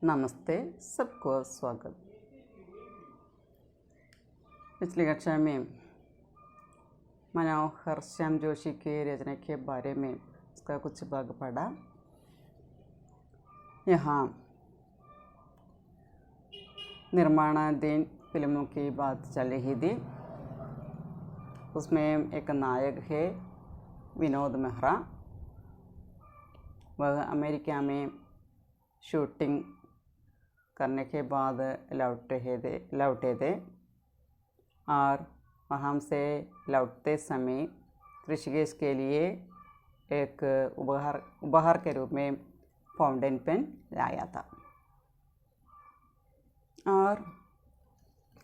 नमस्ते, सबको स्वागत। पिछली कक्षा में मनोहर श्याम जोशी के रचना के बारे में उसका कुछ भाग पढ़ा। यहाँ निर्माणाधीन फिल्मों की बात चल रही थी। उसमें एक नायक है विनोद मेहरा। वह अमेरिका में शूटिंग करने के बाद लौटे थे और वहाँ से लौटते समय ऋषिकेश के लिए एक उपहार के रूप में फाउंटेन पेन लाया था। और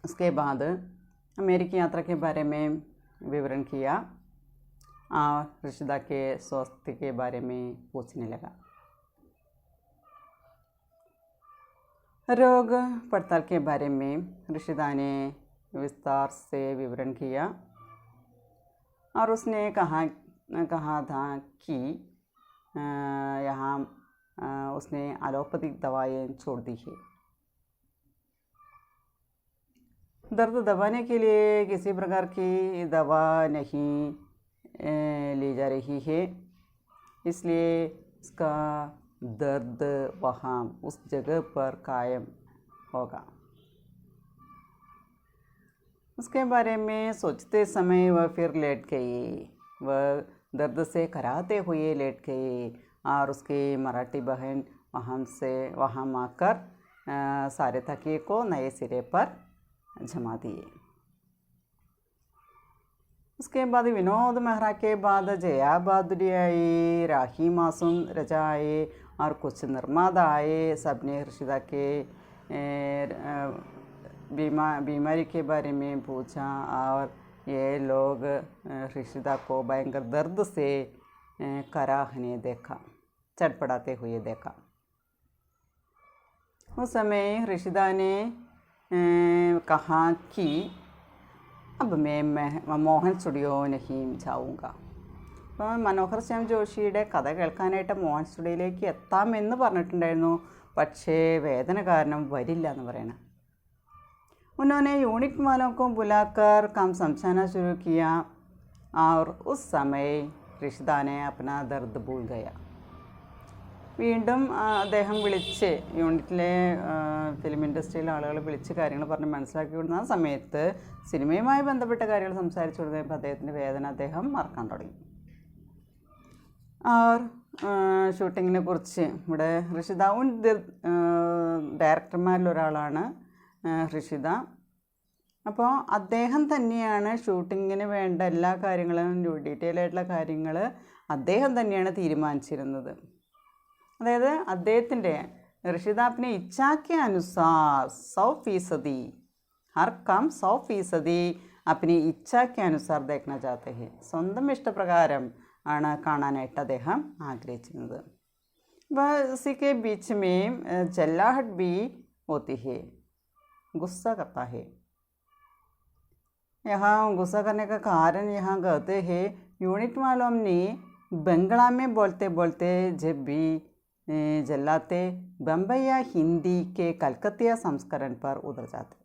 उसके बाद अमेरिकी यात्रा के बारे में विवरण किया और ऋषिदा के स्वास्थ्य के बारे में पूछने लगा। रोग पड़ताल के बारे में ऋषिदा ने विस्तार से विवरण किया और उसने कहा था कि यहाँ उसने एलोपैथिक दवाएं छोड़ दी है। दर्द दबाने के लिए किसी प्रकार की दवा नहीं ली जा रही है, इसलिए उसका दर्द वहाँ उस जगह पर कायम होगा। उसके बारे में सोचते समय वह फिर लेट गई। वह दर्द से कराहते हुए लेट गई और उसकी मराठी बहन वहाँ आकर सारे तकिए को नए सिरे पर जमा दिए। उसके बाद विनोद मेहरा के बाद जया बहादुरी आई, राही मासूम रजा आए और कुछ निर्माता आए। सबने ऋषिदा के बीमारी के बारे में पूछा और ये लोग ऋषिदा को भयंकर दर्द से कराहने देखा, चटपटाते हुए देखा। उस समय ऋषिदा ने कहा कि अब मैं മോഹൻ സ്റ്റുഡിയോ नहीं जाऊँगा। അപ്പോൾ മനോഹർ ശ്യാം ജോഷിയുടെ കഥ കേൾക്കാനായിട്ട് മോഹൻ സ്റ്റുഡിയോയിലേക്ക് എത്താമെന്ന് പറഞ്ഞിട്ടുണ്ടായിരുന്നു, പക്ഷേ വേദന കാരണം വരില്ല എന്ന് പറയണം। उन्होंने यूनिट वालों को बुलाकर काम समझाना शुरू किया और उस समय ऋषिदा ने अपना दर्द भूल गया। വീണ്ടും അദ്ദേഹം വിളിച്ച് യൂണിറ്റിലെ ഫിലിം ഇൻഡസ്ട്രിയിലെ ആളുകൾ വിളിച്ച് കാര്യങ്ങൾ പറഞ്ഞ് മനസ്സിലാക്കി കൊടുക്കുന്ന ആ സമയത്ത് സിനിമയുമായി ബന്ധപ്പെട്ട കാര്യങ്ങൾ സംസാരിച്ചു കൊടുത്തപ്പോൾ അദ്ദേഹത്തിൻ്റെ വേദന അദ്ദേഹം മറക്കാൻ തുടങ്ങി। और ഷൂട്ടിങ്ങിനെ കുറിച്ച് ഇവിടെ ഋഷിത ഡയറക്ടർമാരിൽ ഒരാളാണ് ഋഷിത। അപ്പോൾ അദ്ദേഹം തന്നെയാണ് ഷൂട്ടിങ്ങിന് വേണ്ട എല്ലാ കാര്യങ്ങളും ഡീറ്റെയിൽ ആയിട്ടുള്ള കാര്യങ്ങൾ അദ്ദേഹം തന്നെയാണ് തീരുമാനിച്ചിരുന്നത്। അതായത് അദ്ദേഹത്തിൻ്റെ ഋഷിത अपनी इच्छा के अनुसार 100% हर काम 100% अपनी इच्छा के अनुसार देखना चाहते हैं। സ്വന്തം ഇഷ്ടപ്രകാരം ആണ് കാണാനായിട്ട് അദ്ദേഹം ആഗ്രഹിച്ചിരുന്നത്। वह उसी के बीच में जल्लाहट भी होती है, गुस्सा करता है। यहाँ गुस्सा करने का कारण यहाँ कहते हैं यूनिट वालों ने बंगला में बोलते बोलते जब भी जल्लाते बम्बई या हिंदी के कलकतिया संस्करण पर उतर जाते।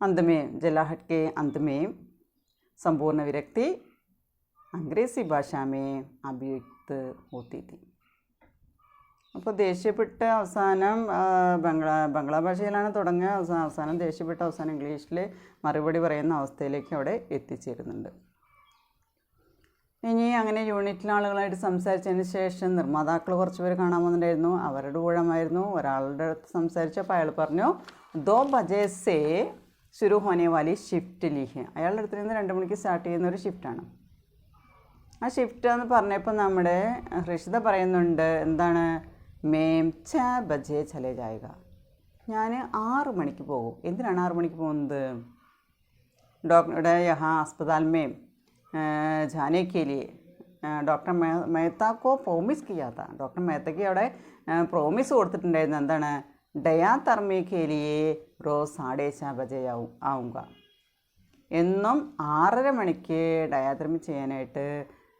अंत में जल्लाहट के अंत में संपूर्ण विरक्ति अंग्रेजी भाषा में अभिव्यक्त होती थी। അപ്പോൾ ദേഷ്യപ്പെട്ട അവസാനം ബംഗ്ലാ ഭാഷയിലാണ് തുടങ്ങുക, അവസാനം ദേഷ്യപ്പെട്ട അവസാനം ഇംഗ്ലീഷിൽ മറുപടി പറയുന്ന അവസ്ഥയിലേക്ക് അവിടെ എത്തിച്ചേരുന്നുണ്ട്। ഇനി അങ്ങനെ യൂണിറ്റിലെ ആളുകളായിട്ട് സംസാരിച്ചതിന് ശേഷം നിർമ്മാതാക്കൾ കുറച്ച് പേര് കാണാൻ വന്നിട്ടുണ്ടായിരുന്നു. അവരുടെ ഊഴമായിരുന്നു. ഒരാളുടെ അടുത്ത് സംസാരിച്ചപ്പോൾ അയാൾ പറഞ്ഞു 2 बजे से शुरू होने वाली ഷിഫ്റ്റ് ലി ഹെ। അയാളുടെ അടുത്ത് നിന്ന് 2 മണിക്ക് സ്റ്റാർട്ട് ചെയ്യുന്ന ഒരു ഷിഫ്റ്റാണ്. ആ ഷിഫ്റ്റ് എന്ന് പറഞ്ഞപ്പോൾ നമ്മുടെ ഋഷിത പറയുന്നുണ്ട്, എന്താണ്, മേം 6 बजे ചലേ ജായേഗ, ഞാൻ 6 മണിക്ക് പോകും। എന്തിനാണ് 6 മണിക്ക് പോകുന്നത്? ഡോക്ടറുടെ യഹാ अस्पताल में जाने के लिए ഡോക്ടർ മേത്ത को प्रोमिस किया था। ഡോക്ടർ മേത്തയ്ക്ക് അവിടെ പ്രോമിസ് കൊടുത്തിട്ടുണ്ടായിരുന്നു, എന്താണ്, ഡയാതെർമി के लिए रोज़ 4:30 बजे आऊँगा। എന്നും 6:30 മണിക്ക് ഡയാതെർമി ചെയ്യാനായിട്ട്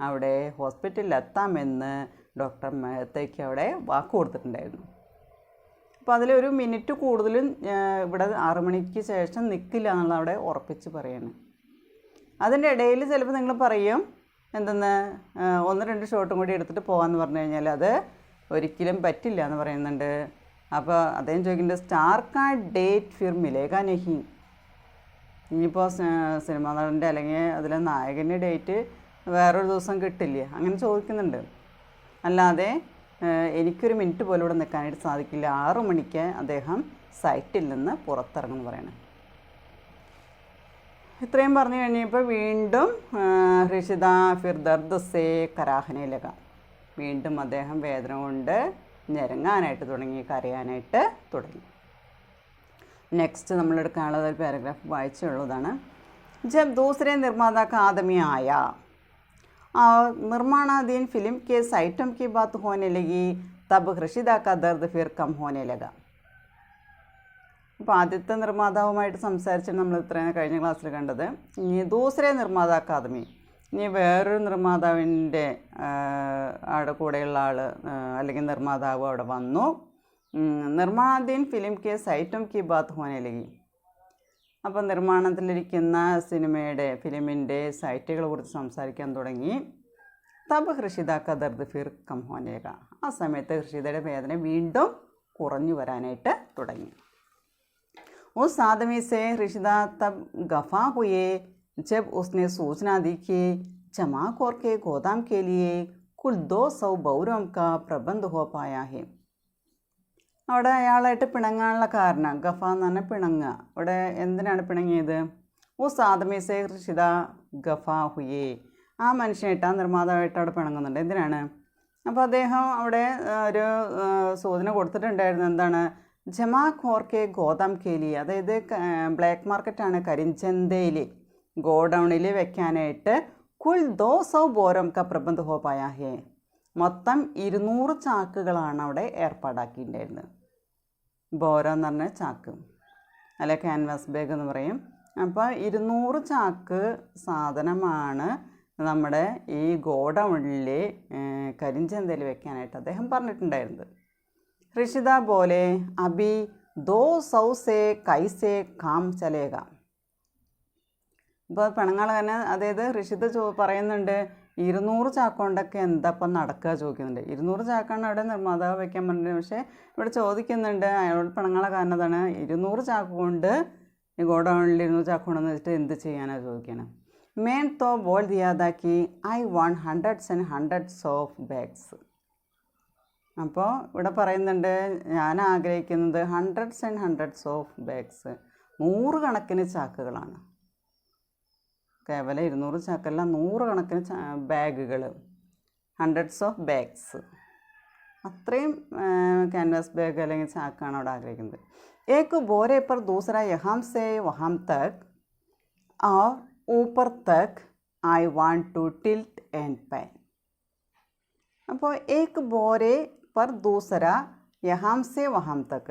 അവിടെ ഹോസ്പിറ്റലിൽ എത്താമെന്ന് ഡോക്ടർ മേത്തയ്ക്ക് അവിടെ വാക്ക് കൊടുത്തിട്ടുണ്ടായിരുന്നു. അപ്പോൾ അതിലൊരു മിനിറ്റ് കൂടുതലും ഇവിടെ 6 മണിക്ക് ശേഷം നിൽക്കില്ല എന്നുള്ള അവിടെ ഉറപ്പിച്ച് പറയാണ്. അതിൻ്റെ ഇടയിൽ ചിലപ്പോൾ നിങ്ങൾ പറയും എന്തെന്ന് 1-2 ഷോട്ടും കൂടി എടുത്തിട്ട് പോകാമെന്ന് പറഞ്ഞു കഴിഞ്ഞാൽ അത് ഒരിക്കലും പറ്റില്ല എന്ന് പറയുന്നുണ്ട്. അപ്പോൾ അദ്ദേഹം ചോദിക്കുന്നുണ്ട് സ്റ്റാർ കാ ഡേറ്റ് ഫിർ മിലേഗാ നഹി. ഇനിയിപ്പോൾ സിനിമാ നടൻ്റെ അല്ലെങ്കിൽ അതിലെ നായകൻ്റെ ഡേറ്റ് വേറൊരു ദിവസം കിട്ടില്ലേ, അങ്ങനെ ചോദിക്കുന്നുണ്ട്. അല്ലാതെ എനിക്കൊരു മിനിറ്റ് പോലും ഇവിടെ നിൽക്കാനായിട്ട് സാധിക്കില്ല. 6 മണിക്ക് അദ്ദേഹം സൈറ്റിൽ നിന്ന് പുറത്തിറങ്ങുമെന്ന് പറയണം. ഇത്രയും പറഞ്ഞു കഴിഞ്ഞപ്പോൾ വീണ്ടും ഋഷിത ഫിർ ദർദ് സേ കരാഹനെ ലഗ. വീണ്ടും അദ്ദേഹം വേദന കൊണ്ട് ഞെരങ്ങാനായിട്ട് തുടങ്ങി, കരയാനായിട്ട് തുടങ്ങി. നെക്സ്റ്റ് നമ്മളെടുക്കാനുള്ളത് ഒരു പാരഗ്രാഫ് വായിച്ചുള്ളതാണ്. ജബ് ദൂസരെ നിർമ്മാതാ കാ ആദമി ആയ और निर्माणाधीन फिल्म के आइटम की बात होने लगी तब ऋषिदा का दर्द फिर कम होने लगा. അപ്പോൾ ആദ്യത്തെ നിർമ്മാതാവുമായിട്ട് സംസാരിച്ചിട്ട് നമ്മൾ ഇത്രയും കഴിഞ്ഞ ക്ലാസ്സിൽ കണ്ടത്. ഇനി ദൂസരെ നിർമ്മാതാ അക്കാദമി, ഇനി വേറൊരു നിർമ്മാതാവിൻ്റെ അവിടെ കൂടെയുള്ള ആൾ അല്ലെങ്കിൽ നിർമ്മാതാവ് അവിടെ വന്നു. നിർമ്മാണാധീൻ film K item Ki Baat ഹോനെ ലഗി. അപ്പോൾ നിർമ്മാണത്തിലിരിക്കുന്ന ഫിലിമിൻ്റെ സൈറ്റുകളെ കുറിച്ച് സംസാരിക്കാൻ തുടങ്ങി. തബ് ഋഷിത ക ദർദ് ഫിർ കം ഹോനെ ലഗ. ആ സമയത്ത് ഋഷിതയുടെ വേദന വീണ്ടും കുറഞ്ഞു വരാനായിട്ട് തുടങ്ങി. उस आदमी से ऋषिदा तब गफा हुए जब उसने सूचना दी कि जमाखोर के गोदाम के लिए कुल 200 बौरों का प्रबंध हो पाया है. അവിടെ അയാളായിട്ട് പിണങ്ങാനുള്ള കാരണം, ഗഫ എന്ന് പറഞ്ഞാൽ പിണങ്ങുക. അവിടെ എന്തിനാണ് പിണങ്ങിയത്? ഉസ് ആദമി സേ ഋഷിത ഗഫ ഹുയേ. ആ മനുഷ്യനായിട്ട്, ആ നിർമ്മാതാവായിട്ട് അവിടെ പിണങ്ങുന്നുണ്ട്. എന്തിനാണ്? അപ്പോൾ അദ്ദേഹം അവിടെ ഒരു സൂചന കൊടുത്തിട്ടുണ്ടായിരുന്നു. എന്താണ്? ജമാ ഖോർക്കെ ഗോദാം കേലി, അതായത് ബ്ലാക്ക് മാർക്കറ്റാണ്, കരിഞ്ചന്തയിൽ ഗോഡൗണിൽ വെക്കാനായിട്ട് കുൽ 200 ബോരം ക പ്രബന്ധ ഹോ പായാ ഹേ. മൊത്തം 200 ചാക്കുകളാണ് അവിടെ ഏർപ്പാടാക്കിയിട്ടുണ്ടായിരുന്നത്. ബോരം എന്ന് പറഞ്ഞാൽ ചാക്ക്, അല്ല ക്യാൻവാസ് ബാഗ് എന്ന് പറയും. അപ്പോൾ 200 ചാക്ക് സാധനമാണ് നമ്മുടെ ഈ ഗോഡൗണിൽ കരിഞ്ചന്തയിൽ വെക്കാനായിട്ട് അദ്ദേഹം പറഞ്ഞിട്ടുണ്ടായിരുന്നത്. ഋഷിത പോലെ അബി 200 സേ കൈസേ കാം ചലേഗ. ഇപ്പോൾ പിണങ്ങാള തന്നെ, അതായത് ഋഷിത പറയുന്നുണ്ട് 200 ചാക്കൊണ്ടൊക്കെ എന്താ ഇപ്പം നടക്കുക ചോദിക്കുന്നുണ്ട്. 200 ചാക്കാണ് അവിടെ നിർമ്മാതാവ് വയ്ക്കാൻ പറഞ്ഞത്. പക്ഷേ ഇവിടെ ചോദിക്കുന്നുണ്ട് അയാളോട് പിണങ്ങാള കാരണം എന്താണ്? 200 ചാക്ക് കൊണ്ട് ഈ ഗോഡൗണിൽ 200 ചാക്ക് കൊണ്ടെന്ന് വെച്ചിട്ട് എന്ത് ചെയ്യാനാണ് ചോദിക്കണം. മേൻ തോ ബോൾ ദിയാതാക്കി I want hundreds and hundreds of bags. അപ്പോൾ ഇവിടെ പറയുന്നുണ്ട് ഞാൻ ആഗ്രഹിക്കുന്നത് hundreds and hundreds of bags, 100 കണക്കിന് ചാക്കുകളാണ്. കേവലം 200 ചാക്കല്ല, 100 കണക്കിന് ബാഗുകൾ, ഹൺഡ്രഡ്സ് ഓഫ് ബാഗ്സ്, അത്രയും ക്യാൻവാസ് ബാഗ് അല്ലെങ്കിൽ ചാക്കാണ് അവിടെ ആഗ്രഹിക്കുന്നത്. एक बोरे पर दूसरा यहाँ से वहाँ तक और ऊपर तक I want to tilt and pan. അപ്പോൾ एक बोरे पर दूसरा यहाँ से वहाँ तक,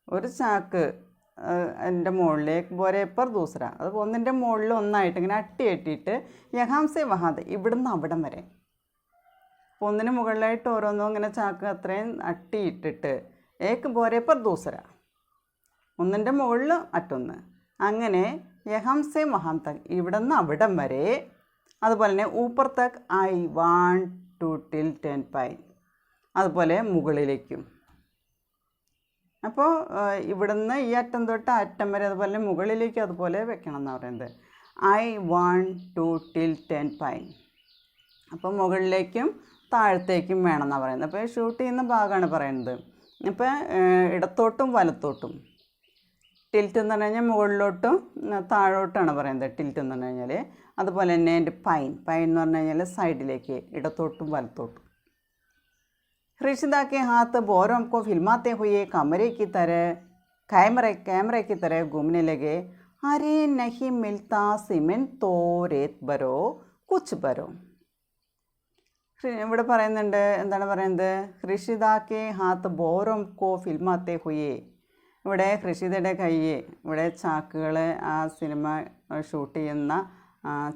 ഒരു ചാക്ക് എൻ്റെ മുകളിലേക്ക് ബോരെ പർ ദൂസറ, അത് ഒന്നിൻ്റെ മുകളിൽ ഒന്നായിട്ട് ഇങ്ങനെ അട്ടിയിട്ടിട്ട് യഹാം സെ വഹാദ്, ഇവിടുന്ന് അവിടം വരെ. അപ്പോൾ ഒന്നിന് മുകളിലായിട്ട് ഓരോന്നും ഇങ്ങനെ ചാക്ക് അത്രയും അട്ടിയിട്ടിട്ട് ഏക്ക് ബോരെ പർ ദൂസറ, ഒന്നിൻ്റെ മുകളിൽ മറ്റൊന്ന്, അങ്ങനെ യഹാം സെ വഹാം തക്, ഇവിടുന്ന് അവിടം വരെ. അതുപോലെ തന്നെ ഊപ്പർ തക് I want to tilt and pan, അതുപോലെ മുകളിലേക്കും. അപ്പോൾ ഇവിടുന്ന് ഈ അറ്റം തൊട്ട് അറ്റം വരെ, അതുപോലെ മുകളിലേക്ക് അതുപോലെ വെക്കണം എന്നാണ് പറയുന്നത്. I want to tilt and pan. അപ്പോൾ മുകളിലേക്കും താഴത്തേക്കും വേണം എന്നാണ് പറയുന്നത്. അപ്പോൾ ഷൂട്ട് ചെയ്യുന്ന ഭാഗമാണ് പറയുന്നത്. അപ്പോൾ ഇടത്തോട്ടും വലത്തോട്ടും. ടിൽറ്റ് എന്ന് പറഞ്ഞു കഴിഞ്ഞാൽ മുകളിലോട്ടും താഴോട്ടാണ് പറയുന്നത് ടിൽറ്റ് എന്ന് പറഞ്ഞു കഴിഞ്ഞാൽ. അതുപോലെ തന്നെ എൻ്റെ പൈൻ എന്ന് പറഞ്ഞു കഴിഞ്ഞാൽ സൈഡിലേക്ക്, ഇടത്തോട്ടും വലത്തോട്ടും. ऋषिदा के हाथ बोरों को फिल्माते हुए कैमरे की तरह घूमने लगे. अरे नहीं मिलता सीमेंट तो रेत भरो कुछ भरो. ഇവിടെ പറയുന്നുണ്ട്, എന്താണ് പറയുന്നത്? ഋഷിദാക്കെ ഹാത്ത് ബോറോം കോ ഫിൽമാത്തെ ഹുയേ. ഇവിടെ ഋഷിതയുടെ കൈ, ഇവിടെ ചാക്കുകൾ, ആ സിനിമ ഷൂട്ട് ചെയ്യുന്ന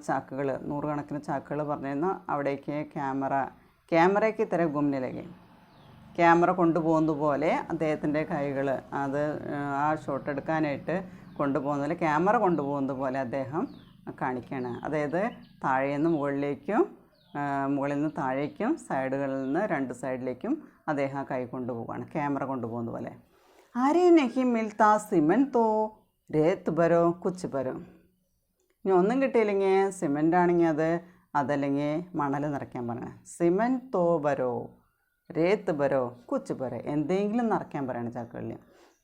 ചാക്കുകൾ, 100 കണക്കിന് ചാക്കുകൾ പറഞ്ഞിരുന്നു. അവിടേക്ക് ക്യാമറയ്ക്ക് തര ഗുംനിലകെ. ക്യാമറ കൊണ്ടുപോകുന്നത് പോലെ അദ്ദേഹത്തിൻ്റെ കൈകൾ അത് ആ ഷോട്ട് എടുക്കാനായിട്ട് കൊണ്ടുപോകുന്ന പോലെ ക്യാമറ കൊണ്ടുപോകുന്നത് പോലെ അദ്ദേഹം കാണിക്കുകയാണ്. അതായത് താഴെ നിന്ന് മുകളിലേക്കും മുകളിൽ നിന്ന് താഴേക്കും സൈഡുകളിൽ നിന്ന് രണ്ട് സൈഡിലേക്കും അദ്ദേഹം കൈ കൊണ്ടുപോവുകയാണ്, ക്യാമറ കൊണ്ടുപോകുന്നത് പോലെ. ആരെ നഹി മിൽത്താ സിമെൻറ്റ് തോ രേത്ത് ബരോ കുച്ച് ബരോ. ഇനി ഒന്നും കിട്ടിയില്ലെങ്കിൽ സിമെൻ്റ് ആണെങ്കിൽ അതല്ലെങ്കിൽ മണൽ നിറയ്ക്കാൻ പറയണം. സിമെൻറ്റ് തോ ബരോ രേത്ത് ബരോ കുച്ച് ബരോ, എന്തെങ്കിലും നിറയ്ക്കാൻ പറയണം ചാക്കുകളിൽ.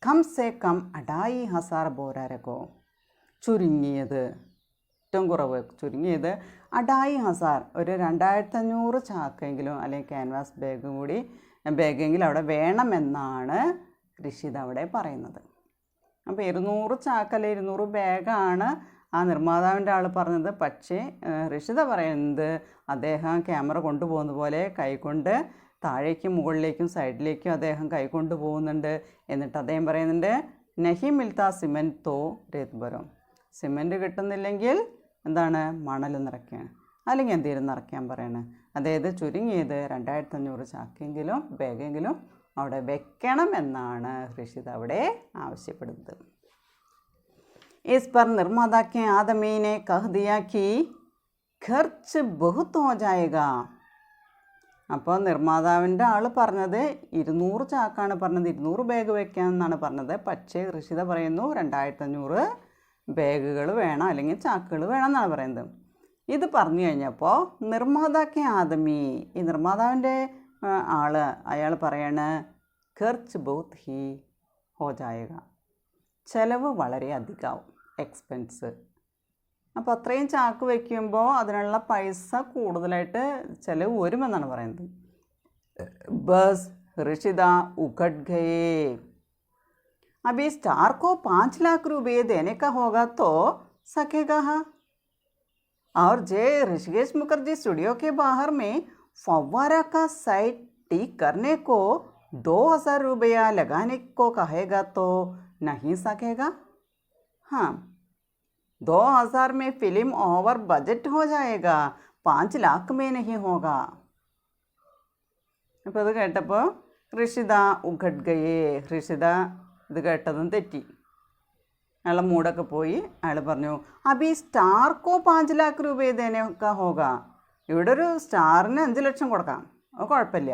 കം സേ കം 2500 ബോരാ രഖോ. ചുരുങ്ങിയത്, ഏറ്റവും കുറവ് ചുരുങ്ങിയത് 2500, ഒരു 2500 ചാക്കെങ്കിലും അല്ലെങ്കിൽ ക്യാൻവാസ് ബാഗെങ്കിലും അവിടെ വേണമെന്നാണ് ഋഷിത് അവിടെ പറയുന്നത്. അപ്പോൾ 200 ചാക്കല്ല 200 ബാഗാണ് ആ നിർമ്മാതാവിൻ്റെ ആൾ പറഞ്ഞത്. പക്ഷേ ഋഷിത പറയുന്നത് അദ്ദേഹം ക്യാമറ കൊണ്ടുപോകുന്ന പോലെ കൈകൊണ്ട് താഴേക്കും മുകളിലേക്കും സൈഡിലേക്കും അദ്ദേഹം കൈ കൊണ്ടുപോകുന്നുണ്ട്. എന്നിട്ട് അദ്ദേഹം പറയുന്നുണ്ട് നഹി മിൽത്താ സിമെൻറ്റ് തോ രേത്ത് ബരോ. സിമെൻറ്റ് കിട്ടുന്നില്ലെങ്കിൽ എന്താണ്, മണൽ നിറയ്ക്കുകയാണ്, അല്ലെങ്കിൽ എന്തെങ്കിലും നിറയ്ക്കാൻ പറയണം. അതായത് ചുരുങ്ങിയത് 2500 ചാക്കെങ്കിലും ബാഗെങ്കിലും അവിടെ വെക്കണം എന്നാണ് ഋഷിത് അവിടെ ആവശ്യപ്പെടുന്നത്. इस पर निर्माता के आदमी ने कह दिया कि खर्च बहुत हो जाएगा. അപ്പോൾ നിർമ്മാതാവിൻ്റെ ആൾ പറഞ്ഞത് 200 ചാക്കാണ് പറഞ്ഞത്, 200 ബാഗ് വെക്കാമെന്നാണ് പറഞ്ഞത്. പക്ഷേ ഋഷിത പറയുന്നു 2500 ബാഗുകൾ വേണം അല്ലെങ്കിൽ ചാക്കുകൾ വേണം എന്നാണ് പറയുന്നത്. ഇത് പറഞ്ഞു കഴിഞ്ഞപ്പോൾ നിർമ്മാതാക്കെ ആദമി, ഈ നിർമ്മാതാവിൻ്റെ ആൾ അയാൾ പറയാണ് ഖർച്ച് ബഹുത് ഹി ഹോ ജായേഗ, ചിലവ് വളരെ അധികമാവും, എക്സ്പെൻസ്. അപ്പോൾ അത്രയും ചാക്ക് വയ്ക്കുമ്പോൾ അതിനുള്ള പൈസ കൂടുതലായിട്ട് ചിലവ് വരുമെന്നാണ് പറയുന്നത്. ബസ് ഋഷിത ഉഖട് ഗയേ. अभी स्टार को 5 लाख रुपये देने का होगा तो सकेगा. और जे ऋषिकेश मुखर्जी स्टूडियो के बाहर में फव्वारा का साइट ठीक करने को 2000 रुपया लगाने को कहेगा तो नहीं सकेगा. हाँ, 2000 में फिल्म ओवर बजट हो जाएगा, 5 लाख में नहीं होगा. അപ്പോൾ ഇത് കേട്ടപ്പോൾ ഋഷിത ഉഖട് ഗയേ, ഋഷിത ഇത് കേട്ടതും തെറ്റി, അയാളെ മൂടൊക്കെ പോയി. അയാൾ പറഞ്ഞു അബി സ്റ്റാർക്കോ 5 लाख രൂപ ദേനൊക്കെ ഹോക, ഇവിടെ ഒരു സ്റ്റാറിന് 5 ലക്ഷം കൊടുക്കാം, അത് കുഴപ്പമില്ല.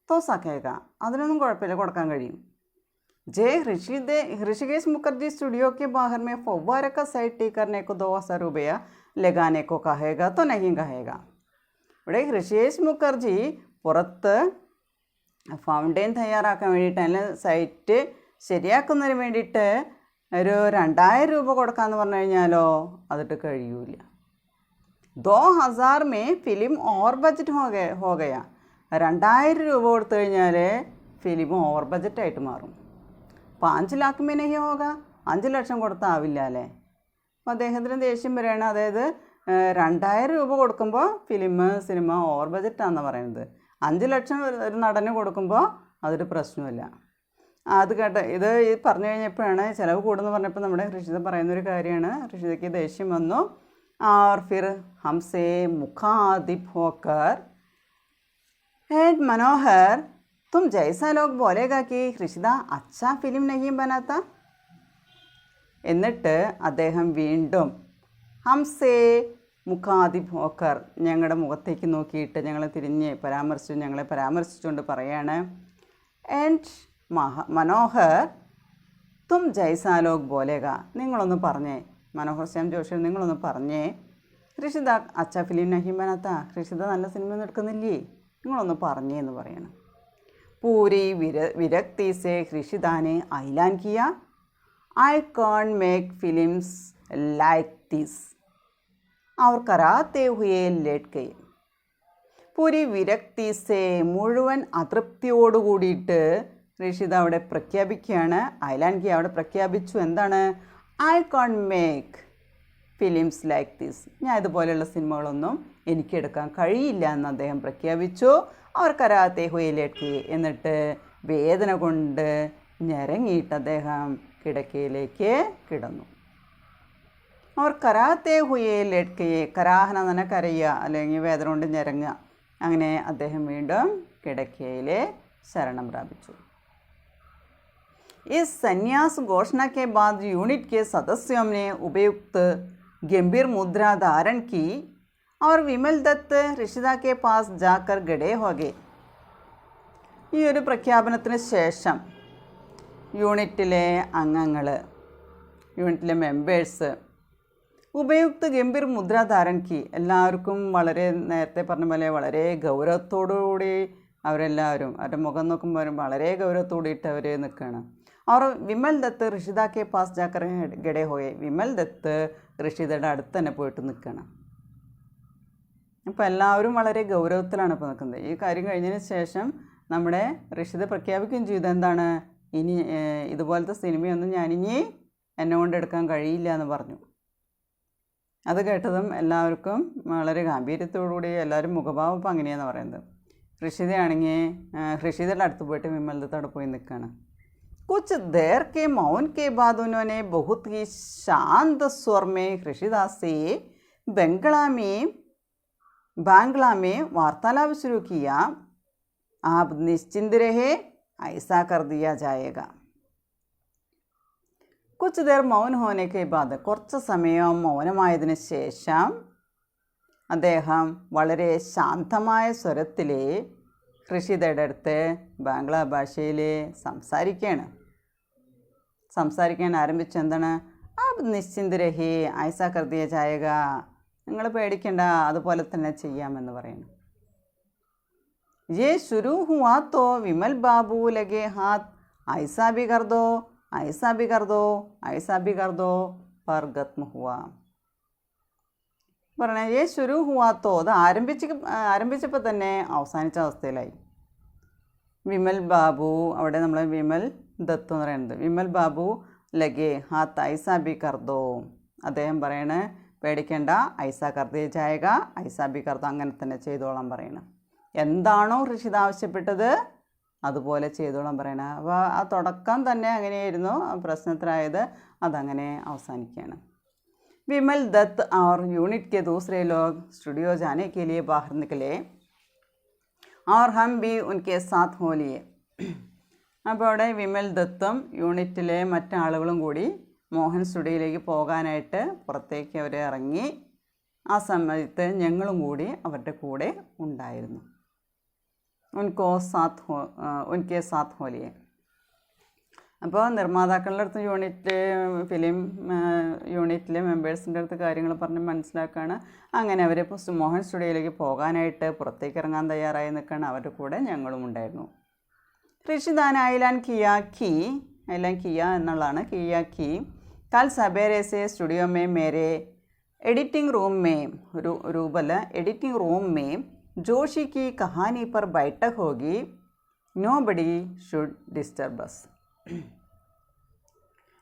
തോസാക്കേക്ക, അതിനൊന്നും കുഴപ്പമില്ല, കൊടുക്കാൻ കഴിയും. जे ऋषिकेश मुखर्जी स्टूडियो के बाहर में फव्वारे का साइट ठीक करने को 2000 रुपया लगाने को कहेगा तो नहीं कहेगा. ഇവിടെ ഋഷികേശ് മുഖർജി പുറത്ത് ഫൗണ്ടെയിൻ തയ്യാറാക്കാൻ വേണ്ടിയിട്ട് അതിൽ സൈറ്റ് ശരിയാക്കുന്നതിന് വേണ്ടിയിട്ട് ഒരു 2000 രൂപ കൊടുക്കാമെന്ന് പറഞ്ഞു കഴിഞ്ഞാലോ അതിട്ട് കഴിയൂല. 2000 में ഫിലിം ഓവർ ബഡ്ജറ്റ് ഹോ ഗയാ. 2000 രൂപ കൊടുത്തു കഴിഞ്ഞാൽ ഫിലിം ഓവർ ബഡ്ജറ്റായിട്ട് മാറും. 5 लाख में नहीं होगा, 5 ലക്ഷം കൊടുത്താൽ ആവില്ല അല്ലേ. അപ്പോൾ അദ്ദേഹത്തിന് ദേഷ്യം വരികയാണ്. അതായത് 2000 രൂപ കൊടുക്കുമ്പോൾ സിനിമ ഓവർ ബഡ്ജറ്റാണെന്ന് പറയുന്നത്. 5 ലക്ഷം ഒരു നടന് കൊടുക്കുമ്പോൾ അതൊരു പ്രശ്നമില്ല. അത് ഇത് പറഞ്ഞു കഴിഞ്ഞപ്പോഴാണ് ചിലവ് കൂടുമെന്ന് പറഞ്ഞപ്പോൾ നമ്മുടെ ഋഷിത പറയുന്നൊരു കാര്യമാണ്. ഋഷിതയ്ക്ക് ദേഷ്യം വന്നു. और फिर हमसे मुखातिब होकर हेड मनोहर तुम जैसा लोग बोलेगा कि ഋഷിത अच्छा फिल्म नहीं बनाता. എന്നിട്ട് അദ്ദേഹം വീണ്ടും ഹംസേ മുഖാതിബ് ഹോക്കർ, ഞങ്ങളുടെ മുഖത്തേക്ക് നോക്കിയിട്ട് ഞങ്ങളെ ഞങ്ങളെ പരാമർശിച്ചുകൊണ്ട് പറയാണ് ആൻഡ് മനോഹർ തും ജൈസാ ലോഗ് ബോലേഗ, നിങ്ങളൊന്ന് പറഞ്ഞേ, മനോഹർ ശ്യാം ജോഷി നിങ്ങളൊന്ന് പറഞ്ഞേ, ഋഷിത അച്ഛാ ഫിലിം നഹി ബനാത്ത, ഋഷിത നല്ല സിനിമ ഒന്നും എടുക്കുന്നില്ലേ, നിങ്ങളൊന്ന് പറഞ്ഞേ എന്ന് പറയണം. पूरी विरक्ति से ऋषिदा ने ऐलान किया I can make films like this और कराते हुए लेट गए. पूरी विरक्ति से മുഴുവൻ അതൃപ്തിയോട് കൂടിയിട്ട് ഋഷിത അവിടെ പ്രഖ്യാപിക്കുകയാണ്. ഐലാൻ കിയ അവിടെ പ്രഖ്യാപിച്ചു എന്താണ്, I can't make films like this, ഞാൻ ഇതുപോലെയുള്ള സിനിമകളൊന്നും എനിക്കെടുക്കാൻ കഴിയില്ല എന്ന് അദ്ദേഹം പ്രഖ്യാപിച്ചു. അവർ കരാത്തെ ഹുയിലേക്ക്, എന്നിട്ട് വേദന കൊണ്ട് ഞരങ്ങിയിട്ട് അദ്ദേഹം കിടക്കയിലേക്ക് കിടന്നു. അവർ കരാത്തെ ഹുയിലേക്ക്, കരാഹന എന്ന് കരയുക അല്ലെങ്കിൽ വേദന കൊണ്ട് ഞരങ്ങുക. അങ്ങനെ അദ്ദേഹം വീണ്ടും കിടക്കയിൽ ശരണം പ്രാപിച്ചു. इस संन्यास घोषणा के बाद यूनिट के सदस्यों ने उपयुक्त गंभीर मुद्रा धारण की और विमल दत्त ऋषिदा के पास जाकर गड़े हो गए. ഈ ഒരു പ്രഖ്യാപനത്തിന് ശേഷം യൂണിറ്റിലെ അംഗങ്ങൾ, യൂണിറ്റിലെ മെമ്പേഴ്സ് ഉപയുക്ത ഗംഭീർ മുദ്ര ധാരൺ കി, എല്ലാവർക്കും വളരെ നേരത്തെ പറഞ്ഞ പോലെ വളരെ ഗൗരവത്തോടുകൂടി അവരെല്ലാവരും അവരുടെ മുഖം നോക്കുമ്പോൾ വളരെ ഗൗരവത്തോടിയിട്ട് അവർ നിൽക്കുകയാണ്. അവർ വിമൽ ദത്ത് ഋഷിത കെ പാസ് ജാക്കർ ഗഡേ ഹോയെ, വിമൽ ദത്ത് ഋഷിതയുടെ അടുത്ത് തന്നെ പോയിട്ട് നിൽക്കുകയാണ്. അപ്പോൾ എല്ലാവരും വളരെ ഗൗരവത്തിലാണ് ഇപ്പോൾ നിൽക്കുന്നത്. ഈ കാര്യം കഴിഞ്ഞതിന് ശേഷം നമ്മുടെ ഋഷിത പ്രഖ്യാപിക്കുകയും ചെയ്തു, എന്താണ്, ഇനി ഇതുപോലത്തെ സിനിമയൊന്നും ഞാനിനി എന്നെ കൊണ്ട് എടുക്കാൻ കഴിയില്ല എന്ന് പറഞ്ഞു. അത് കേട്ടതും എല്ലാവർക്കും വളരെ ഗാംഭീര്യത്തോടുകൂടി എല്ലാവരും മുഖഭാവം ഇപ്പം അങ്ങനെയാണെന്ന് പറയുന്നത്. ഋഷിതയാണെങ്കിൽ ഋഷിതയുടെ അടുത്ത് പോയിട്ട് വിമൽ ദത്തോടെ പോയി നിൽക്കുകയാണ്. कुछ देर के मौन के बाद उन्होंने बहुत ही शांत स्वर में ऋषिदा से बांग्ला में वार्तालाप शुरू किया. आप निश्चिंत रहे, ऐसा कर दिया जाएगा. कुछ देर मौन होने के बाद, കുറച്ച് സമയം മൗനമായതിനു ശേഷം അദ്ദേഹം വളരെ ശാന്തമായ സ്വരത്തിൽ ഋഷിതയുടെ അടുത്ത് ബാംഗ്ലാ ഭാഷയിൽ സംസാരിക്കാൻ ആരംഭിച്ചു. എന്താണ്, ആ നിശ്ചിന്ത രഹി ഐസാ കർദിയ ജായക, നിങ്ങൾ പേടിക്കണ്ട, അതുപോലെ തന്നെ ചെയ്യാമെന്ന് പറയുന്നു. ये शुरू हुआ तो विमल बाबू लगे हाथ, ऐसा भी कर दो, ऐसा भी कर दो, ऐसा भी कर दो, पर खत्म हुआ. പറഞ്ഞ ये शुरू हुआ तो, അത് ആരംഭിച്ചപ്പോൾ തന്നെ അവസാനിച്ച അവസ്ഥയിലായി. വിമൽ ബാബു, അവിടെ നമ്മൾ വിമൽ ദത്ത് എന്ന് പറയുന്നത്, വിമൽ ബാബു ലഗേ ഹാത്ത് ഐസാ ബി കർദോ, അദ്ദേഹം പറയണേ പേടിക്കേണ്ട, ഐസാ കർദേ ജായക, ഐസാ ബി കർദോ, അങ്ങനെ തന്നെ ചെയ്തോളാൻ പറയണം. എന്താണോ ഋഷിത ആവശ്യപ്പെട്ടത് അതുപോലെ ചെയ്തോളാൻ പറയണം. അപ്പോൾ ആ തുടക്കം തന്നെ അങ്ങനെയായിരുന്നു, പ്രശ്നത്തിലായത് അതങ്ങനെ അവസാനിക്കുകയാണ്. विमल दत्त और यूनिट के दूसरे लोग स्टूडियो जाने के लिए बाहर निकले और हम भी उनके साथ हो लिए. അപ്പോൾ അവിടെ വിമൽ ദത്തും യൂണിറ്റിലെ മറ്റാളുകളും കൂടി മോഹൻ സ്റ്റുഡിയോയിലേക്ക് പോകാനായിട്ട് പുറത്തേക്ക് അവർ ഇറങ്ങി. ആ സമയത്ത് ഞങ്ങളും കൂടി അവരുടെ കൂടെ ഉണ്ടായിരുന്നു. ഉൻകെ സാത്ത് ഹോലിയെ. അപ്പോൾ നിർമ്മാതാക്കളുടെ അടുത്ത് ഫിലിം യൂണിറ്റിലെ മെമ്പേഴ്സിൻ്റെ അടുത്ത് കാര്യങ്ങൾ പറഞ്ഞ് മനസ്സിലാക്കുകയാണ്. അങ്ങനെ അവർ മോഹൻ സ്റ്റുഡിയോയിലേക്ക് പോകാനായിട്ട് പുറത്തേക്ക് ഇറങ്ങാൻ തയ്യാറായി നിൽക്കുകയാണ്. അവരുടെ കൂടെ ഞങ്ങളും ഉണ്ടായിരുന്നു. ഋഷിദാൻ ഐലാൻ കിയ എന്നുള്ളതാണ്, കിയ കി കൽ സബേരെ സെ സ്റ്റുഡിയോ മേ മേരെ एडिटिंग रूम में जोशी की कहानी पर बैठक होगी. Nobody should disturb us.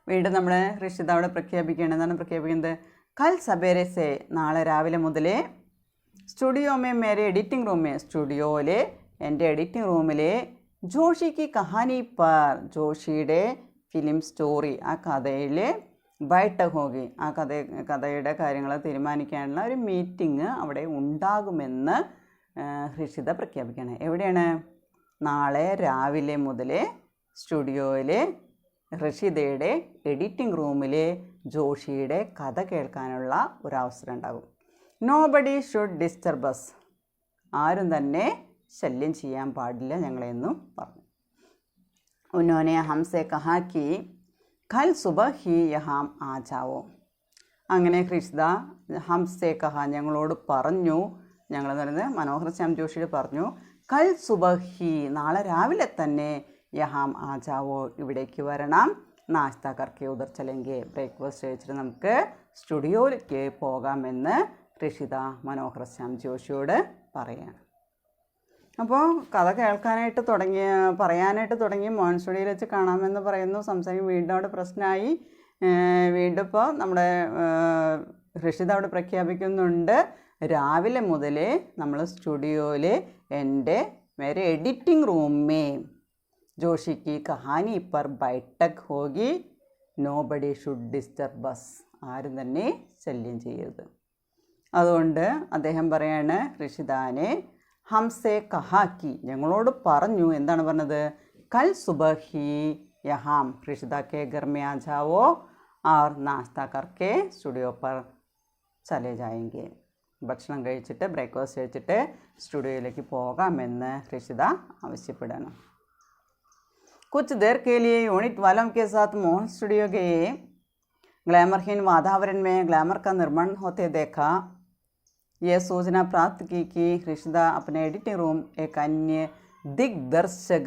വീണ്ടും നമ്മൾ ഋഷിത അവിടെ പ്രഖ്യാപിക്കുകയാണ്. എന്താണ് പ്രഖ്യാപിക്കുന്നത്? കൽ സബേരെ സെ, നാളെ രാവിലെ മുതലേ സ്റ്റുഡിയോമേ മേരെ എഡിറ്റിംഗ് റൂമേ, സ്റ്റുഡിയോയിലെ എൻ്റെ എഡിറ്റിംഗ് റൂമിലെ ജോഷിക്ക് കഹാനി പർ, ജോഷിയുടെ ഫിലിം സ്റ്റോറി, ആ കഥയിൽ ബൈഠക് ഹോഗി, ആ കഥയുടെ കാര്യങ്ങൾ തീരുമാനിക്കാനുള്ള ഒരു മീറ്റിംഗ് അവിടെ ഉണ്ടാകുമെന്ന് ഋഷിത പ്രഖ്യാപിക്കുകയാണ്. എവിടെയാണ്? നാളെ രാവിലെ മുതലേ സ്റ്റുഡിയോയിലെ ഋഷിതയുടെ എഡിറ്റിംഗ് റൂമിലെ ജോഷിയുടെ കഥ കേൾക്കാനുള്ള ഒരവസരം ഉണ്ടാകും. നോബഡി ഷുഡ് ഡിസ്റ്റർബ് അസ്, ആരും തന്നെ ശല്യം ചെയ്യാൻ പാടില്ല ഞങ്ങളെന്നും പറഞ്ഞു. ഉന്നോനെ ഹംസെ കഹാ കി കൽ സുബഹ് ഹി യഹാം ആ ജാവോ. അങ്ങനെ ഋഷിത ഹംസെ കഹ, ഞങ്ങളോട് പറഞ്ഞു, ഞങ്ങളെന്ന് പറയുന്നത് മനോഹർ ശ്യാം ജോഷിയോട് പറഞ്ഞു, കൽ സുബഹ് ഹി, നാളെ രാവിലെ തന്നെ യഹാം ആ ജാവോ, ഇവിടേക്ക് വരണം, നാശ്ത കർക്കെ ഉദർ ചലെങ്കെ, ബ്രേക്ക്ഫാസ്റ്റ് കഴിച്ചിട്ട് നമുക്ക് സ്റ്റുഡിയോയിലേക്ക് പോകാമെന്ന് ഋഷിത മനോഹർ ശ്യാം ജോഷിയോട് പറയാണ്. അപ്പോൾ കഥ കേൾക്കാനായിട്ട് പറയാനായിട്ട് തുടങ്ങി. മോഹൻ സ്റ്റുഡിയോയിൽ വെച്ച് കാണാമെന്ന് പറയുന്നു, സംസാരിക്കും. വീണ്ടും അവിടെ പ്രശ്നമായി. വീണ്ടും ഇപ്പോൾ നമ്മുടെ ഋഷിത അവിടെ പ്രഖ്യാപിക്കുന്നുണ്ട്, രാവിലെ മുതലേ നമ്മൾ സ്റ്റുഡിയോയിൽ എൻ്റെ മേരെ എഡിറ്റിംഗ് റൂമേ ജോഷിക്ക് കഹാനി പർ ബൈഠക് ഹോഗി, നോബഡി ഷുഡ് ഡിസ്റ്റർബ് അസ്, ആരും തന്നെ ശല്യം ചെയ്യരുത്. അതുകൊണ്ട് അദ്ദേഹം പറയാണ് ഋഷിതാനെ, ഹംസെ കഹാ കി ഞങ്ങളോട് പറഞ്ഞു എന്താണ് പറഞ്ഞത് കൽ സുബഹ് he യഹാം Rishitha K Ghar may ആ ജാവോ और नाश्ता करके स्टूडियो पर चले जाएंगे ഭക്ഷണം കഴിച്ചിട്ട് ബ്രേക്ക്ഫാസ്റ്റ് കഴിച്ചിട്ട് സ്റ്റുഡിയോയിലേക്ക് പോകാമെന്ന് ഋഷിത ആവശ്യപ്പെടുന്നു. कुछ देर के लिए यूनिट वालों के साथ मोहन स्टूडियो गए. ग्लैमरहीन वातावरण में ग्लैमर का निर्माण होते देखा. यह सूचना प्राप्त की कि ऋषिदा अपने एडिटिंग रूम एक अन्य दिग्दर्शक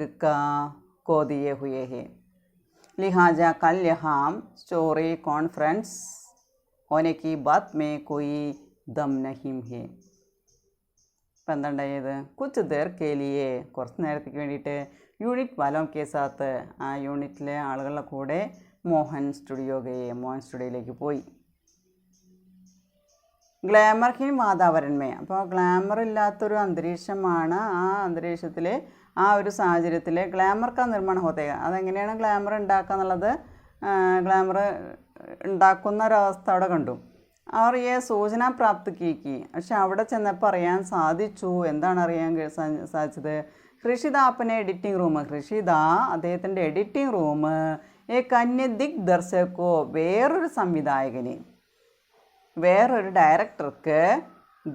को दिए हुए हैं. लिहाजा कल यहाँ स्टोरी कॉन्फ्रेंस होने की बात में कोई दम नहीं है. ഇപ്പം എന്തുണ്ടായത് കുച്ച് ദേർ കേലിയെ കുറച്ച് നേരത്തേക്ക് വേണ്ടിയിട്ട് യൂണിറ്റ് വാലോം കെ സാത്ത് ആ യൂണിറ്റിലെ ആളുകളുടെ കൂടെ മോഹൻ സ്റ്റുഡിയോയിലേക്ക് പോയി. ഗ്ലാമർഹീൻ വാതാവരണമേ അപ്പോൾ ഗ്ലാമർ ഇല്ലാത്തൊരു അന്തരീക്ഷമാണ് ആ അന്തരീക്ഷത്തിൽ ആ ഒരു സാഹചര്യത്തിൽ ഗ്ലാമർ കാ നിർമ്മാണം ഹോത്തേ അതെങ്ങനെയാണ് ഗ്ലാമർ ഉണ്ടാക്കുക എന്നുള്ളത് ഗ്ലാമർ ഉണ്ടാക്കുന്ന ഒരവസ്ഥ അവിടെ കണ്ടു. അവർ ഈ സൂചന പ്രാപ്തിക്ക് പക്ഷെ അവിടെ ചെന്നപ്പോൾ അറിയാൻ സാധിച്ചു എന്താണ് അറിയാൻ സാധിച്ചത് ഋഷിത അപ്പനെ എഡിറ്റിംഗ് റൂം ഋഷിത അദ്ദേഹത്തിൻ്റെ എഡിറ്റിംഗ് റൂം അന്യ ദിഗ്ദർശകോ വേറൊരു സംവിധായകന് വേറൊരു ഡയറക്ടർക്ക്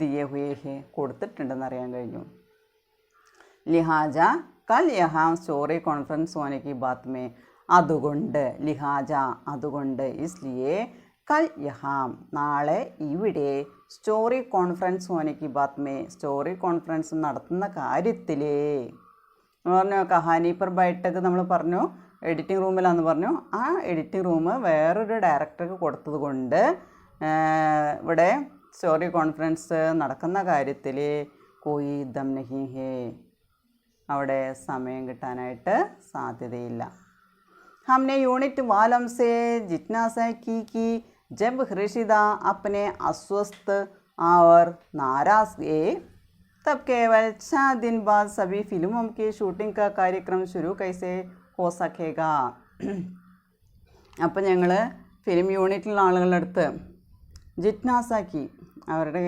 ദിയെ ഹുയേ കൊടുത്തിട്ടുണ്ടെന്ന് അറിയാൻ കഴിഞ്ഞു. ലിഹാജ കൽ യഹാം സ്റ്റോറി കോൺഫറൻസ് ഹോനെ ബാത് മേ അതുകൊണ്ട് ഇസ്ലിയെ കൽ യഹാം നാളെ ഇവിടെ story conference ഹോനെ Baat may story conference നടത്തുന്ന കാര്യത്തിൽ പറഞ്ഞു കഹാനി പർ ബൈഠക് നമ്മൾ പറഞ്ഞു എഡിറ്റിംഗ് റൂമിലാണെന്ന് പറഞ്ഞു. ആ എഡിറ്റിംഗ് റൂം വേറൊരു ഡയറക്ടർക്ക് കൊടുത്തത് കൊണ്ട് ഇവിടെ സ്റ്റോറി കോൺഫറൻസ് നടക്കുന്ന കാര്യത്തിൽ കോയി ദം നഹി ഹേ അവിടെ സമയം കിട്ടാനായിട്ട് സാധ്യതയില്ല. हमने यूनिट वालम से जिज्ञासा की कि जब ऋषिदा अपने अस्वस्थ और नाराज गए तब केवल 6 दिन बाद सभी फिल्मों की शूटिंग का कार्यक्रम शुरू कैसे हो सकेगा. അപ്പം ഞങ്ങൾ ഫിലിം യൂണിറ്റിലുള്ള ആളുകളുടെ അടുത്ത് ജിജ്ഞാസാക്കി അവരുടെ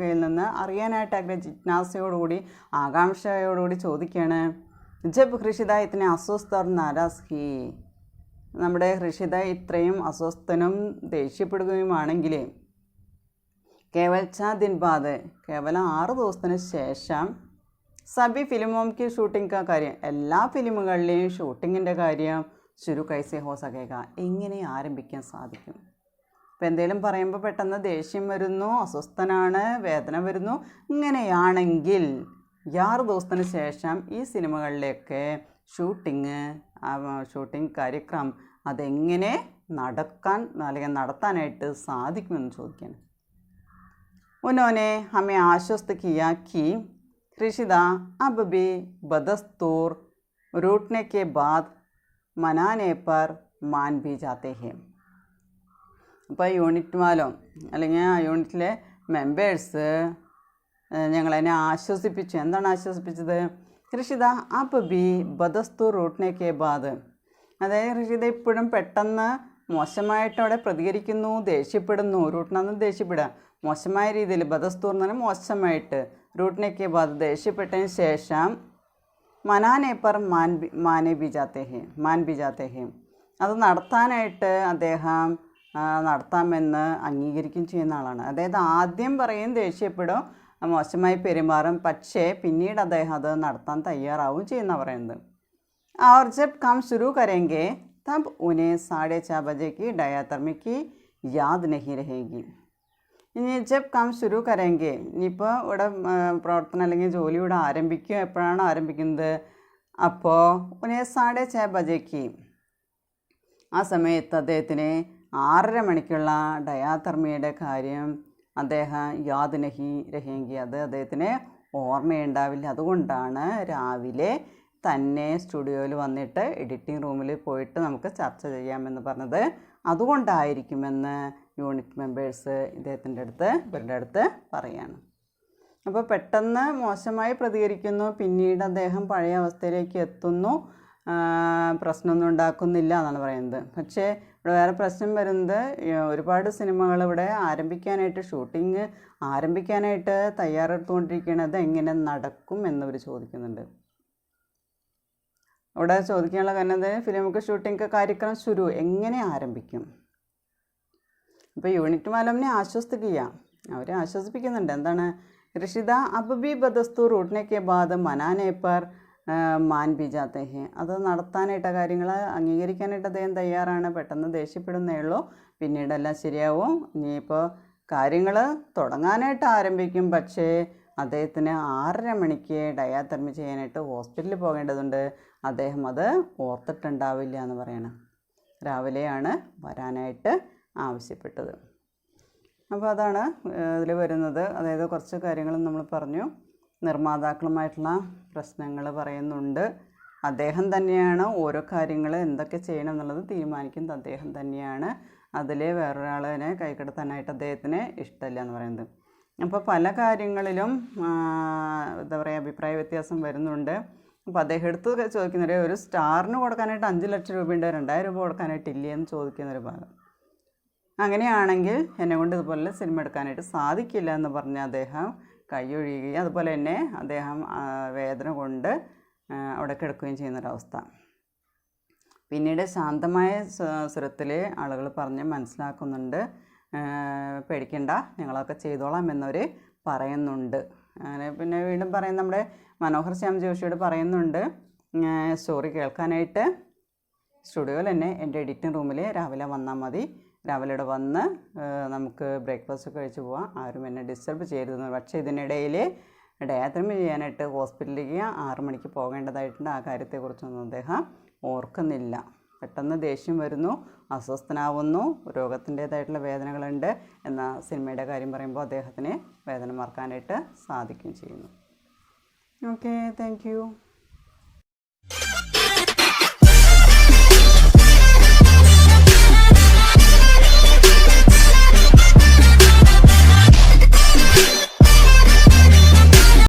കയ്യിൽ നിന്ന് അറിയാനായിട്ട് ജിജ്ഞാസയോടുകൂടി ആകാംക്ഷയോടുകൂടി ചോദിക്കുകയാണ്. ജബ് ഋഷിത ഇത്തനെ അസ്വസ്ഥ നാരാസ് ഹി നമ്മുടെ ഋഷിത ഇത്രയും അസ്വസ്ഥനും ദേഷ്യപ്പെടുകയുമാണെങ്കിൽ കേവൽ 6 दिन बाद കേവലം 6 ദിവസത്തിന് ശേഷം സബി ഫിലിമോംക്ക് ഷൂട്ടിംഗ് കാര്യം എല്ലാ ഫിലിമുകളിലെയും ഷൂട്ടിങ്ങിൻ്റെ കാര്യം ശുരു കൈസെ ഹോ സകേക എങ്ങനെ ആരംഭിക്കാൻ സാധിക്കും. ഇപ്പം എന്തെങ്കിലും പറയുമ്പോൾ പെട്ടെന്ന് ദേഷ്യം വരുന്നു, അസ്വസ്ഥനാണ്, വേദന വരുന്നു. ഇങ്ങനെയാണെങ്കിൽ 6 ദിവസത്തിന് ശേഷം ഈ സിനിമകളിലേക്ക് ഷൂട്ടിംഗ് കാര്യക്രം അതെങ്ങനെ നടത്താനായിട്ട് സാധിക്കുമെന്ന് ചോദിക്കുകയാണ്. ഉन्होंने हमें आश्वस्त किया कि ऋषिदा अब भी बदस्तूर रूठने के बाद मनाने पर मान भी जाते हैं. അപ്പോൾ യൂണിറ്റ് വാലോ അല്ലെങ്കിൽ ആ യൂണിറ്റിലെ മെമ്പേഴ്സ് ഞങ്ങളതിനെ ആശ്വസിപ്പിച്ചു. എന്താണ് ആശ്വസിപ്പിച്ചത്? ഋഷിത അപ്പ് ബി ബദസ്തൂർ റൂട്ടിനെ കെ ബാദ് അതായത് ഋഷിത ഇപ്പോഴും പെട്ടെന്ന് മോശമായിട്ട് അവിടെ പ്രതികരിക്കുന്നു, ദേഷ്യപ്പെടുന്നു. റൂട്ടിനെന്ന് ദേഷ്യപ്പെടുക മോശമായ രീതിയിൽ, ബദസ്തൂർ എന്ന് പറഞ്ഞാൽ മോശമായിട്ട്, റൂട്ടിനെ കെ ബാദ് ദേഷ്യപ്പെട്ടതിന് ശേഷം മനാനെ പർ മാൻ ബി ജാത്തെ ഹെ അത് നടത്താനായിട്ട് അദ്ദേഹം നടത്താമെന്ന് അംഗീകരിക്കുകയും ചെയ്യുന്ന ആളാണ്. അതായത് ആദ്യം പറയും ദേഷ്യപ്പെടും, മോശമായി പെരുമാറും, പക്ഷേ പിന്നീട് അദ്ദേഹം അത് നടത്താൻ തയ്യാറാവും ചെയ്യുന്ന പറയുന്നത്. और जब काम शुरू करेंगे तब उन्हें 4:30 बजे की डायाथर्मी की याद नहीं रहेगी. ഇനി ജബ് കാം ശുരു കരേങ്കെ ഇനിയിപ്പോൾ ഇവിടെ പ്രവർത്തനം അല്ലെങ്കിൽ ജോലി ഇവിടെ ആരംഭിക്കും. എപ്പോഴാണ് ആരംഭിക്കുന്നത്? അപ്പോൾ 6:30 ബജേക്ക് ആ സമയത്ത് അദ്ദേഹത്തിന് 6:30 മണിക്കുള്ള ഡയാഥർമിയുടെ കാര്യം അദ്ദേഹം യാദ് നഹി രഹേങ്കി അത് അദ്ദേഹത്തിന് ഓർമ്മയുണ്ടാവില്ല. അതുകൊണ്ടാണ് രാവിലെ തന്നെ സ്റ്റുഡിയോയിൽ വന്നിട്ട് എഡിറ്റിംഗ് റൂമിൽ പോയിട്ട് നമുക്ക് ചർച്ച ചെയ്യാമെന്ന് പറഞ്ഞത്. അതുകൊണ്ടായിരിക്കുമെന്ന് യൂണിറ്റ് മെമ്പേഴ്സ് ഇവരുടെ അടുത്ത് പറയാണ്. അപ്പോൾ പെട്ടെന്ന് മോശമായി പ്രതികരിക്കുന്നു, പിന്നീട് അദ്ദേഹം പഴയ അവസ്ഥയിലേക്ക് എത്തുന്നു. പ്രശ്നമൊന്നും ഉണ്ടാക്കുന്നില്ല എന്നാണ് പറയുന്നത്. പക്ഷേ ഇവിടെ വേറെ പ്രശ്നം വരുന്നത് ഒരുപാട് സിനിമകൾ ഇവിടെ ഷൂട്ടിങ് ആരംഭിക്കാനായിട്ട് തയ്യാറെടുത്തുകൊണ്ടിരിക്കുന്നത് എങ്ങനെ നടക്കും എന്നവർ ചോദിക്കുന്നുണ്ട്. ഇവിടെ ചോദിക്കാനുള്ള കാരണം ഫിലിമൊക്കെ ഷൂട്ടിംഗ് കാര്യക്രമം ശുരു എങ്ങനെ ആരംഭിക്കും. അപ്പോൾ യൂണിറ്റ് മാലമിനെ ആശ്വസിപ്പിക്കുക, അവരെ ആശ്വസിപ്പിക്കുന്നുണ്ട്. എന്താണ് ഋഷിത അബ്ബി ബദസ്തു റൂട്ടിനെ കെ ബാദ് മനാനെ പർ മാൻ ബി ജാത്തെ ഹെ. അത് നടത്താനായിട്ട് കാര്യങ്ങൾ അംഗീകരിക്കാനായിട്ട് അദ്ദേഹം തയ്യാറാണ്. പെട്ടെന്ന് ദേഷ്യപ്പെടുന്നേ ഉള്ളൂ, പിന്നീടെല്ലാം ശരിയാവും. ഇനിയിപ്പോൾ കാര്യങ്ങൾ തുടങ്ങാനായിട്ട് ആരംഭിക്കും. പക്ഷേ അദ്ദേഹത്തിന് 6:30 മണിക്ക് ഡയാതെർമി ചെയ്യാനായിട്ട് ഹോസ്പിറ്റലിൽ പോകേണ്ടതുണ്ട്. അദ്ദേഹം അത് ഓർത്തിട്ടുണ്ടാവില്ല എന്ന് പറയണം. രാവിലെയാണ് വരാനായിട്ട് ആവശ്യപ്പെട്ടത്. അപ്പോൾ അതാണ് ഇതിൽ വരുന്നത്. അതായത് കുറച്ച് കാര്യങ്ങളും നമ്മൾ പറഞ്ഞു. നിർമ്മാതാക്കളുമായിട്ടുള്ള പ്രശ്നങ്ങൾ പറയുന്നുണ്ട്. അദ്ദേഹം തന്നെയാണ് ഓരോ കാര്യങ്ങൾ എന്തൊക്കെ ചെയ്യണം എന്നുള്ളത് തീരുമാനിക്കുന്നത് അദ്ദേഹം തന്നെയാണ്. അതിൽ വേറൊരാളിനെ കൈകടത്താനായിട്ട് അദ്ദേഹത്തിന് ഇഷ്ടമില്ല എന്ന് പറയുന്നത്. അപ്പോൾ പല കാര്യങ്ങളിലും എന്താ പറയുക അഭിപ്രായ വ്യത്യാസം വരുന്നുണ്ട്. അപ്പോൾ അദ്ദേഹം എടുത്ത് ചോദിക്കുന്നത് ഒരു സ്റ്റാറിന് കൊടുക്കാനായിട്ട് 5 ലക്ഷം രൂപയുണ്ട്, 2000 രൂപ കൊടുക്കാനായിട്ട് ഇല്ലേ എന്ന് ചോദിക്കുന്നൊരു ഭാഗം. അങ്ങനെയാണെങ്കിൽ എന്നെക്കൊണ്ട് ഇതുപോലെ സിനിമ എടുക്കാനായിട്ട് സാധിക്കില്ല എന്ന് പറഞ്ഞ് അദ്ദേഹം കൈയൊഴിയുകയും അതുപോലെ തന്നെ അദ്ദേഹം വേദന കൊണ്ട് അവിടെ കിടക്കുകയും ചെയ്യുന്നൊരവസ്ഥ. പിന്നീട് ശാന്തമായ സ്വരത്തിൽ ആളുകൾ പറഞ്ഞ് മനസ്സിലാക്കുന്നുണ്ട്. പേടിക്കണ്ട, ഞങ്ങളൊക്കെ ചെയ്തോളാം എന്നവർ പറയുന്നുണ്ട്. അങ്ങനെ പിന്നെ വീണ്ടും നമ്മുടെ മനോഹർ ശ്യാം ജോഷിയോട് പറയുന്നുണ്ട് സ്റ്റോറി കേൾക്കാനായിട്ട് സ്റ്റുഡിയോയിൽ തന്നെ എൻ്റെ എഡിറ്റിംഗ് റൂമിൽ രാവിലെ വന്നാൽ മതി. രാവിലെ ഇവിടെ വന്ന് നമുക്ക് ബ്രേക്ക്ഫാസ്റ്റ് കഴിച്ച് പോവാം, ആരും എന്നെ ഡിസ്റ്റർബ് ചെയ്യരുതെന്ന്. പക്ഷേ ഇതിനിടയിൽ ഡയാതെർമി ചെയ്യാനായിട്ട് ഹോസ്പിറ്റലിലേക്ക് 6 മണിക്ക് പോകേണ്ടതായിട്ടുണ്ട്. ആ കാര്യത്തെക്കുറിച്ചൊന്നും അദ്ദേഹം ഓർക്കുന്നില്ല. പെട്ടെന്ന് ദേഷ്യം വരുന്നു, അസ്വസ്ഥനാവുന്നു, രോഗത്തിൻ്റേതായിട്ടുള്ള വേദനകളുണ്ട്. എന്നാൽ സിനിമയുടെ കാര്യം പറയുമ്പോൾ അദ്ദേഹത്തിന് വേദന മറക്കാനായിട്ട് സാധിക്കുകയും ചെയ്യുന്നു. Okay, thank you.